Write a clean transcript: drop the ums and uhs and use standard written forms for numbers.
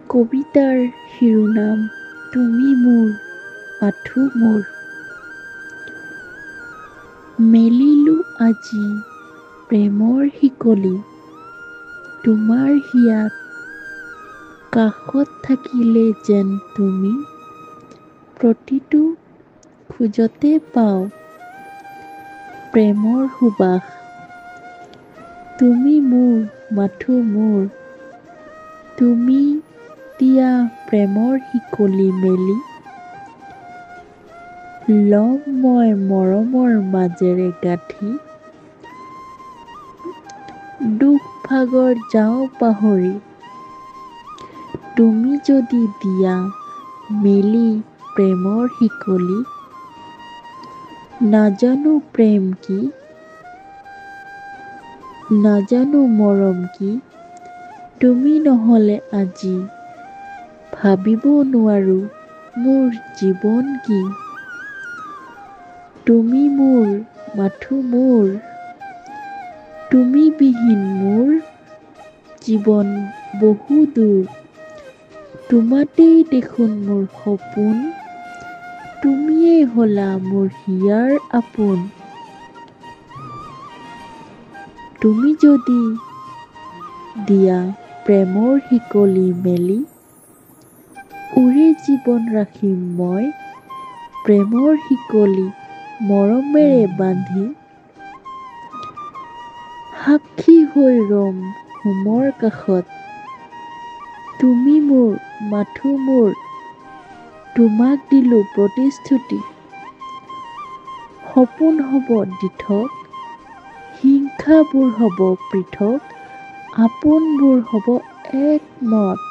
কবিতাৰ শিৰোনাম তুমি মোৰ মাথো মোৰ। মেলিলো আজি প্ৰেমৰ শিকলি তোমাৰ হিয়াত, কাষত থাকিলে যেন তুমি প্ৰতিটো খোজতে পাওঁ প্ৰেমৰ সুবাস। তুমি মোৰ মাথো মোৰ, তুমি দিয়া প্ৰেমৰ শিকলি মেলি ল'ম মই মৰমৰ মাজেৰে গাঁঠি, দুখ ভাগৰ যাওঁ পাহৰি। তুমি যদি দিয়া মেলি প্ৰেমৰ শিকলি, নাজানো প্ৰেম কি, নাজানো মৰম কি, তুমি নহ'লে আজি ভাবিব নোৱাৰো মোৰ জীৱন কি। তুমি মোৰ মাথো মোৰ, তুমি বিহীন মোৰ জীৱন বহু দূৰ। তোমাতেই দেখোন মোৰ সপোন, তুমিয়েই হ'লা মোৰ হিয়াৰ আপোন। তুমি যদি দিয়া প্ৰেমৰ শিকলি মেলি, উৰে জীৱন ৰাখিম মই প্ৰেমৰ শিকলি মৰমেৰে বান্ধি। সাক্ষী হৈ ৰ'ম হোমৰ কাষত, তুমি মোৰ মাথো মোৰ, তোমাক দিলো প্ৰতিশ্ৰুতি। সপোন হ'ব দিঠক, হিংসাবোৰ হ'ব পৃথক, আপোনবোৰ হ'ব একমত।